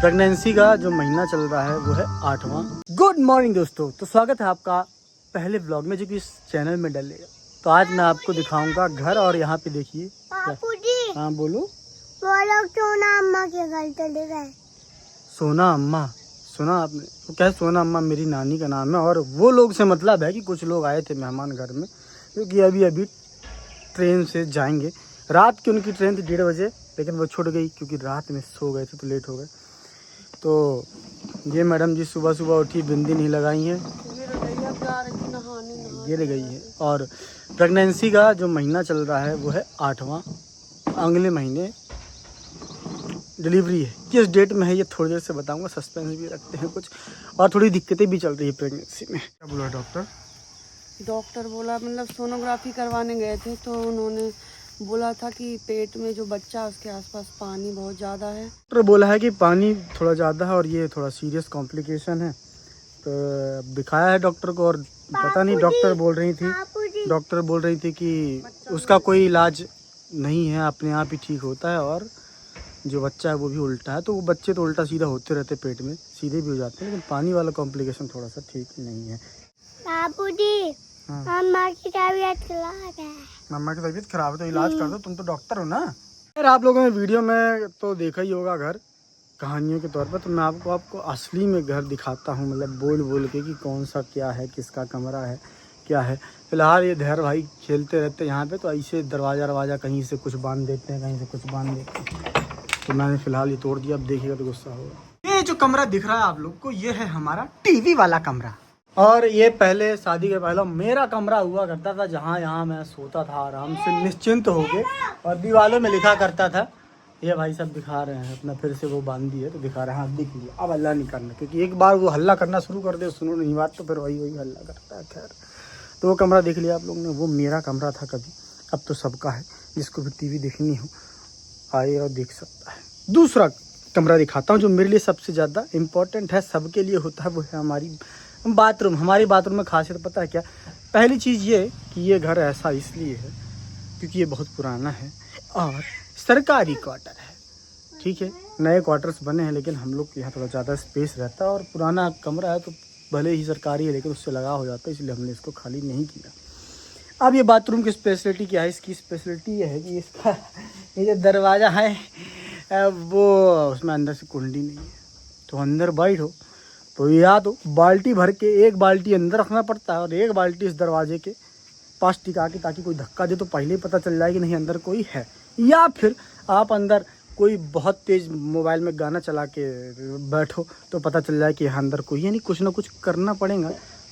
Pregnancy का जो महीना चल रहा है वो है 8वां। गुड मॉर्निंग दोस्तों, तो स्वागत है आपका पहले ब्लॉग में जो कि इस चैनल में डलेगा। तो आज मैं आपको दिखाऊंगा घर, और यहाँ पे देखिए। हाँ बोलो। वो लोग सोना अम्मा के घर चले गए। सोना अम्मा, सुना आपने? तो क्या है, सोना अम्मा मेरी नानी का नाम है। और वो लोग से मतलब है कि कुछ लोग आए थे मेहमान घर में, क्योंकि अभी ट्रेन से जाएंगे। रात की उनकी ट्रेन थी 1:30 बजे, लेकिन वो छूट गई क्योंकि रात में सो गए थे तो लेट हो गए। तो ये मैडम जी सुबह सुबह उठी, बिंदी नहीं लगाई है, गिर गई है। और प्रेगनेंसी का जो महीना चल रहा है वो है 8वां। अगले महीने डिलीवरी है। किस डेट में है ये थोड़ी देर से बताऊंगा, सस्पेंस भी रखते हैं कुछ, और थोड़ी दिक्कतें भी चल रही है प्रेगनेंसी में। क्या बोला डॉक्टर बोला, मतलब सोनोग्राफी करवाने गए थे तो उन्होंने बोला था कि पेट में जो बच्चा है उसके आसपास पानी बहुत ज़्यादा है। डॉक्टर बोला है कि पानी थोड़ा ज़्यादा है और ये थोड़ा सीरियस कॉम्प्लिकेशन है। तो दिखाया है डॉक्टर को, और पता नहीं, डॉक्टर बोल रही थी कि उसका कोई इलाज नहीं है, अपने आप ही ठीक होता है। और जो बच्चा है वो भी उल्टा है। तो वो बच्चे तो उल्टा सीधा होते रहते, पेट में सीधे भी हो जाते हैं, लेकिन पानी वाला कॉम्प्लिकेशन थोड़ा सा ठीक नहीं है। बाबूजी, अम्मा की तबीयत खराब है। मम्मा की तबीयत खराब है तो इलाज कर दो, तुम तो डॉक्टर हो ना। यार आप लोगों ने वीडियो में तो देखा ही होगा घर कहानियों के तौर पर, तो मैं आपको असली में घर दिखाता हूँ, मतलब बोल के कि कौन सा क्या है, किसका कमरा है, क्या है। फिलहाल ये धैर्य भाई खेलते रहते हैं यहाँ पे, तो ऐसे दरवाज़ा कहीं से कुछ बांध देते हैं, कहीं से कुछ बांध देते हैं। तो मैंने फिलहाल ये तोड़ दिया, अब देखिएगा तो गुस्सा होगा। ये जो कमरा दिख रहा है आप लोग को, ये है हमारा टीवी वाला कमरा। और ये पहले शादी के पहले मेरा कमरा हुआ करता था, जहाँ यहाँ मैं सोता था आराम से निश्चिंत होके, और दीवालों में लिखा करता था। ये भाई सब दिखा रहे हैं अपना, फिर से वो बांध दिए तो दिखा रहे हैं, हाँ दिख लिया। अब हल्ला नहीं करना, क्योंकि एक बार वो हल्ला करना शुरू कर दे, सुनो नहीं बात, तो फिर वही हल्ला करता है। खैर, तो वो कमरा देख लिया आप लोग ने, वो मेरा कमरा था कभी, अब तो सबका है। जिसको भी टीवी देखनी हो आए और देख सकता है। दूसरा कमरा दिखाता हूँ जो मेरे लिए सबसे ज़्यादा इम्पोर्टेंट है, सबके लिए होता है, वो है हमारी बाथरूम। हमारी बाथरूम में खासियत पता है क्या? पहली चीज़ ये कि ये घर ऐसा इसलिए है क्योंकि ये बहुत पुराना है और सरकारी क्वार्टर है। ठीक है, नए क्वार्टर्स बने हैं, लेकिन हम लोग के यहाँ थोड़ा ज़्यादा स्पेस रहता है, और पुराना कमरा है तो भले ही सरकारी है लेकिन उससे लगा हो जाता है, इसलिए हमने इसको खाली नहीं किया। अब ये बाथरूम की स्पेशलिटी क्या है? इसकी स्पेशलिटी ये है कि इसका ये जो दरवाज़ा है वो, उसमें अंदर से कुंडी नहीं है, तो अंदर बैठो तो या तो बाल्टी भर के, एक बाल्टी अंदर रखना पड़ता है और एक बाल्टी इस दरवाजे के पास टिका के, ताकि कोई धक्का दे तो पहले ही पता चल जाए कि नहीं अंदर कोई है। या फिर आप अंदर कोई बहुत तेज़ मोबाइल में गाना चला के बैठो तो पता चल जाए कि अंदर कोई है नहीं। कुछ ना कुछ करना पड़ेगा,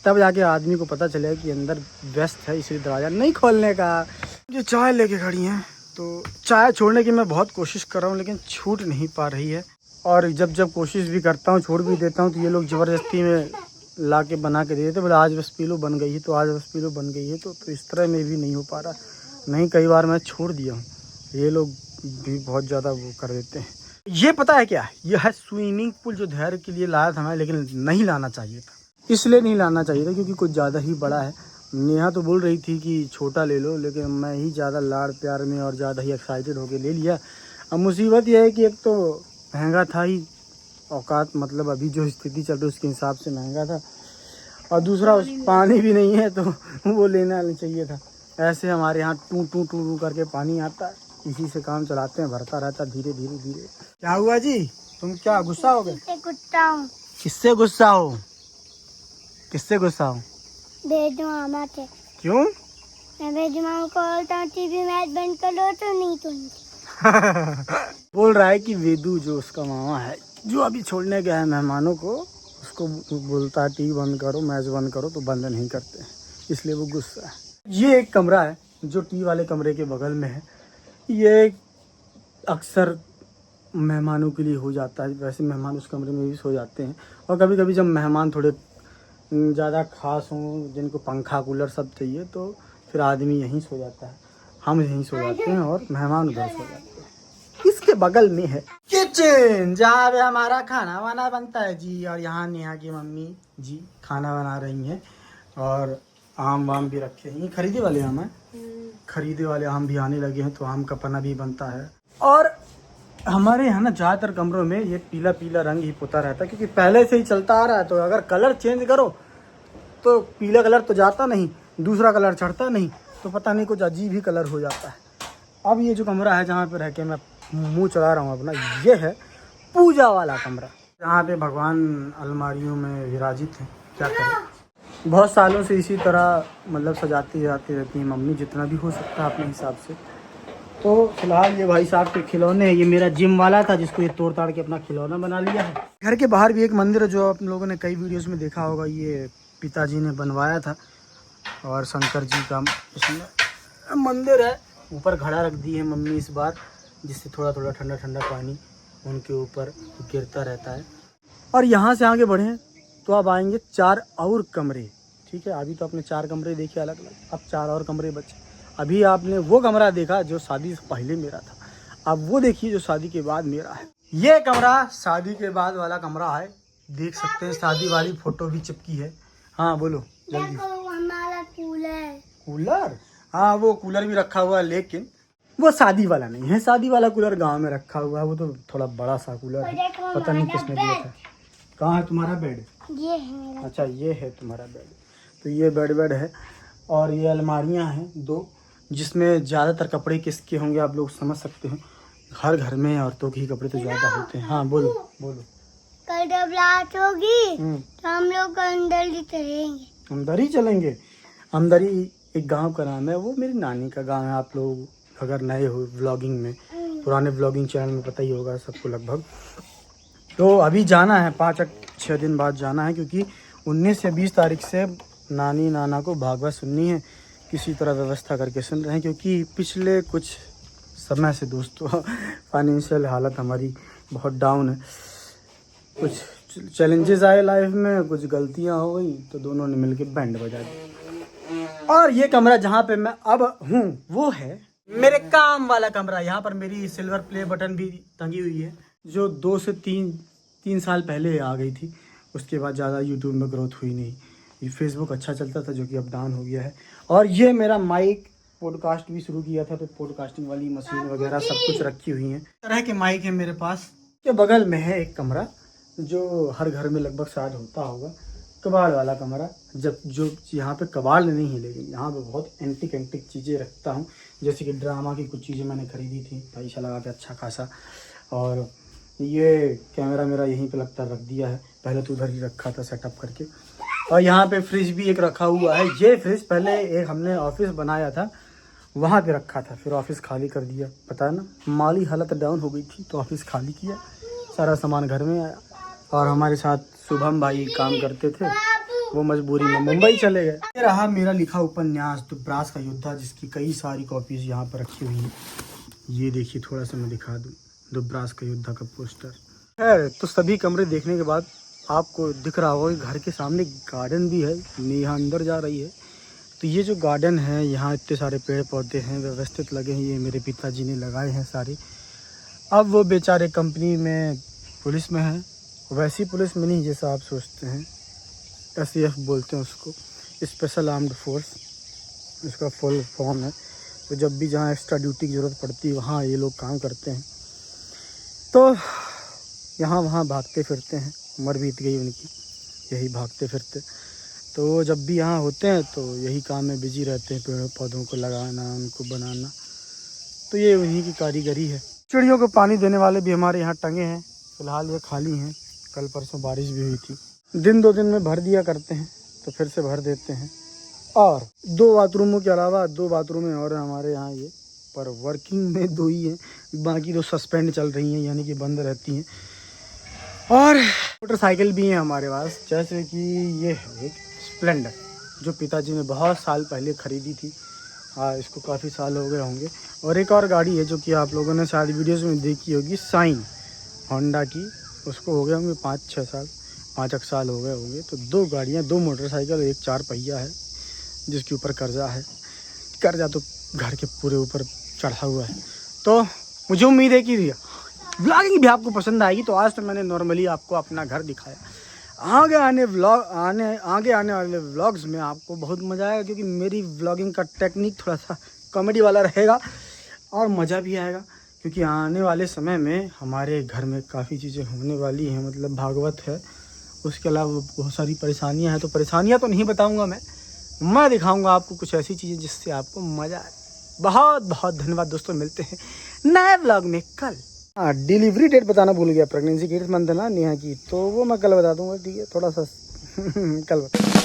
तब जाके आदमी को पता चलेगा कि अंदर व्यस्त है, इसलिए दरवाज़ा नहीं खोलने का। जो चाय लेके खड़ी हैं, तो चाय छोड़ने की मैं बहुत कोशिश कर रहा हूँ, लेकिन छूट नहीं पा रही है। और जब कोशिश भी करता हूँ, छोड़ भी देता हूँ, तो ये लोग ज़बरदस्ती में ला के बना के दे देते, बोले आज बस पी लो, बन गई है तो आज बस पी लो, बन गई है। तो इस तरह में भी नहीं हो पा रहा। नहीं, कई बार मैं छोड़ दिया हूँ, ये लोग भी बहुत ज़्यादा वो कर देते हैं। ये पता है क्या? यह है स्विमिंग पूल, जो धैर्य के लिए लाया था मैं, लेकिन नहीं लाना चाहिए था। इसलिए नहीं लाना चाहिए था क्योंकि कुछ ज़्यादा ही बड़ा है। नेहा तो बोल रही थी कि छोटा ले लो, लेकिन मैं ही ज़्यादा लाड़ प्यार में और ज़्यादा ही एक्साइटेड होके ले लिया। अब मुसीबत यह है कि एक तो महंगा था ही, औकात मतलब अभी जो स्थिति चल रही है उसके हिसाब से महंगा था, और दूसरा उस पानी भी नहीं है तो वो लेना नहीं चाहिए था। ऐसे हमारे यहाँ टू टू टू टू करके पानी आता है, इसी से काम चलाते हैं, भरता रहता धीरे धीरे धीरे। क्या हुआ जी, तुम क्या गुस्सा हो गए? किससे गुस्सा हो? किससे गुस्सा हो? बेजू मामा थे। क्यों? मैं बेजू मामा को बोलता हूँ टीवी मैच बंद कर लो, तो नहीं सुनती। बोल रहा है कि वेदू जो उसका मामा है, जो अभी छोड़ने गया है मेहमानों को, उसको बोलता है टीवी बंद करो, मैच बंद करो, तो बंद नहीं करते, इसलिए वो गुस्सा है। ये एक कमरा है जो टी वाले कमरे के बगल में है। ये अक्सर मेहमानों के लिए हो जाता है, वैसे मेहमान उस कमरे में भी सो जाते हैं, और कभी कभी जब मेहमान थोड़े ज़्यादा खास हों, जिनको पंखा कूलर सब चाहिए, तो फिर आदमी यहीं सो जाता है, हम यहीं सो जाते हैं और मेहमान उधर सो जाते हैं। इसके बगल में है किचन, जहाँ पे हमारा खाना वाना बनता है जी। और यहाँ नेहा की मम्मी जी खाना बना रही हैं, और आम वाम भी रखे हैं। खरीदे वाले आम हैं, खरीदे वाले आम भी आने लगे हैं, तो आम का पन्ना भी बनता है। और हमारे यहाँ ना ज़्यादातर कमरों में ये पीला पीला रंग ही पुता रहता है, क्योंकि पहले से ही चलता आ रहा है। तो अगर कलर चेंज करो तो पीला कलर तो जाता नहीं, दूसरा कलर चढ़ता नहीं, तो पता नहीं कुछ अजीब ही कलर हो जाता है। अब ये जो कमरा है जहाँ पे रह के मैं मुंह चला रहा हूँ अपना, ये है पूजा वाला कमरा, जहाँ पे भगवान अलमारियों में विराजित हैं। क्या करें, बहुत सालों से इसी तरह मतलब सजाती जाती रहती है मम्मी, जितना भी हो सकता है अपने हिसाब से। तो फिलहाल ये भाई साहब के खिलौने हैं। ये मेरा जिम वाला था जिसको ये तोड़ ताड़ के अपना खिलौना बना लिया है। घर के बाहर भी एक मंदिर है जो आप लोगों ने कई वीडियोस में देखा होगा, ये पिताजी ने बनवाया था। और शंकर जी का इसमें मंदिर है। ऊपर घड़ा रख दी है मम्मी इस बार, जिससे थोड़ा थोड़ा ठंडा ठंडा पानी उनके ऊपर गिरता रहता है। और यहाँ से आगे बढ़ें तो अब आएंगे 4 और कमरे। ठीक है, अभी तो आपने 4 कमरे देखे अलग अलग, अब 4 और कमरे बचे। अभी आपने वो कमरा देखा जो शादी से पहले मेरा था, अब वो देखिए जो शादी के बाद मेरा है। ये कमरा शादी के बाद वाला कमरा है, देख सकते हैं। शादी वाली फोटो भी चिपकी है। हाँ बोलो जल्दी। हमारा कूलर। कूलर, हाँ वो कूलर भी रखा हुआ है, लेकिन वो शादी वाला नहीं है। शादी वाला कूलर गांव में रखा हुआ है, वो तो थोड़ा बड़ा सा कूलर है, पता नहीं किसने दिया था। कहाँ है तुम्हारा बेड? ये है मेरा। अच्छा ये है तुम्हारा बेड। तो ये बेड है और ये अलमारियां हैं 2, जिसमें ज़्यादातर कपड़े किसके होंगे आप लोग समझ सकते हैं। हर घर में औरतों के ही कपड़े तो ज़्यादा होते हैं। हाँ बोलो बोलो। कल जब रात होगी तो हम लोग अंदर ही चलेंगे। अंदर ही चलेंगे? अंदर ही एक गांव का नाम है, वो मेरी नानी का गांव है। आप लोग अगर नए हो व्लॉगिंग में, पुराने व्लॉगिंग चैनल में पता ही होगा सबको लगभग। तो अभी जाना है 5-6 दिन बाद जाना है, क्योंकि 19 या 20 तारीख से नानी नाना को भागवत सुननी है। किसी तरह व्यवस्था करके सुन रहे हैं, क्योंकि पिछले कुछ समय से दोस्तों फाइनेंशियल हालत हमारी बहुत डाउन है। कुछ चैलेंजेस आए लाइफ में, कुछ गलतियां हो गई, तो दोनों ने मिलकर बैंड बजा दी। और ये कमरा जहाँ पे मैं अब हूँ वो है मेरे काम वाला कमरा। यहाँ पर मेरी सिल्वर प्ले बटन भी टंगी हुई है, जो 2 से 3 साल पहले आ गई थी। उसके बाद ज़्यादा यूट्यूब में ग्रोथ हुई नहीं। ये फेसबुक अच्छा चलता था, जो कि अब डाउन हो गया है। और ये मेरा माइक, पॉडकास्ट भी शुरू किया था, तो पॉडकास्टिंग वाली मशीन वगैरह सब कुछ रखी हुई है। तरह के माइक है मेरे पास। के बगल में है एक कमरा जो हर घर में लगभग शायद होता होगा, कबाड़ वाला कमरा। जब जो यहाँ पे कबाड़ नहीं है, लेकिन यहाँ पे बहुत एंटिक चीज़ें रखता हूँ। जैसे कि ड्रामा की कुछ चीज़ें मैंने खरीदी थी पैसा लगा के अच्छा खासा। और ये कैमरा मेरा यहीं पे लगता रख दिया है, पहले तो उधर ही रखा था सेटअप करके। और यहाँ पे फ्रिज भी एक रखा हुआ है। ये फ्रिज पहले एक हमने ऑफिस बनाया था, वहाँ पे रखा था, फिर ऑफिस खाली कर दिया। पता है ना, माली हालत डाउन हो गई थी तो ऑफिस खाली किया, सारा सामान घर में आया। और हमारे साथ शुभम भाई काम करते थे, वो मजबूरी में मुंबई चले गए। ये रहा मेरा लिखा उपन्यास दुब्रास का योद्धा, जिसकी कई सारी कॉपीज यहाँ पर रखी हुई हैं। ये देखिए, थोड़ा सा मैं दिखा दूँ, दुब्रास का योद्धा का पोस्टर है। तो सभी कमरे देखने के बाद आपको दिख रहा होगा कि घर के सामने गार्डन भी है। नेहा अंदर जा रही है। तो ये जो गार्डन है, यहाँ इतने सारे पेड़ पौधे हैं, व्यवस्थित लगे हैं। ये मेरे पिताजी ने लगाए हैं सारे। अब वो बेचारे कंपनी में पुलिस में हैं, वैसी पुलिस में नहीं जैसा आप सोचते हैं। SAF बोलते हैं उसको, स्पेशल आर्म्ड फोर्स इसका फुल फॉर्म है। तो जब भी जहाँ एक्स्ट्रा ड्यूटी की ज़रूरत पड़ती है वहाँ ये लोग काम करते हैं। तो यहाँ वहाँ भागते फिरते हैं, उम्र बीत गई उनकी यही भागते फिरते। तो जब भी यहाँ होते हैं तो यही काम में बिजी रहते हैं, पेड़ पौधों को लगाना, उनको बनाना। तो ये उन्हीं की कारीगरी है। चिड़ियों को पानी देने वाले भी हमारे यहाँ टंगे हैं, फिलहाल ये खाली हैं। कल परसों बारिश भी हुई थी, दिन 2 दिन में भर दिया करते हैं, तो फिर से भर देते हैं। और 2 बाथरूमों के अलावा 2 बाथरूमें और हमारे यहाँ, ये पर वर्किंग में 2 ही हैं, बाकी तो सस्पेंड चल रही हैं, यानी कि बंद रहती हैं। और मोटरसाइकिल भी है हमारे पास, जैसे कि ये है एक स्प्लेंडर, जो पिताजी ने बहुत साल पहले ख़रीदी थी। हाँ, इसको काफ़ी साल हो गए होंगे। और एक और गाड़ी है जो कि आप लोगों ने शायद वीडियोस में देखी होगी, साइन होंडा की। उसको हो गए होंगे 5-6 साल, 5 साल हो गए होंगे। तो 2 गाड़ियाँ, 2 मोटरसाइकिल, एक 4 पहिया है जिसके ऊपर कर्जा है। कर्जा तो घर के पूरे ऊपर चढ़ा हुआ है। तो मुझे उम्मीद है कि व्लॉगिंग भी आपको पसंद आएगी। तो आज तो मैंने नॉर्मली आपको अपना घर दिखाया। आगे आने वाले व्लॉग्स में आपको बहुत मज़ा आएगा, क्योंकि मेरी व्लॉगिंग का टेक्निक थोड़ा सा कॉमेडी वाला रहेगा और मज़ा भी आएगा। क्योंकि आने वाले समय में हमारे घर में काफ़ी चीज़ें होने वाली हैं, मतलब भागवत है, उसके अलावा बहुत सारी परेशानियां हैं। तो परेशानियां तो नहीं बताऊंगा मैं दिखाऊंगा आपको कुछ ऐसी चीज़ें जिससे आपको मज़ा आए। बहुत बहुत धन्यवाद दोस्तों, मिलते हैं नए ब्लॉग में कल। हाँ, डिलीवरी डेट बताना भूल गया, प्रेगनेंसी की मंथ है ना नेहा की, तो वो मैं कल बता दूंगा, ठीक है, थोड़ा सा कल बता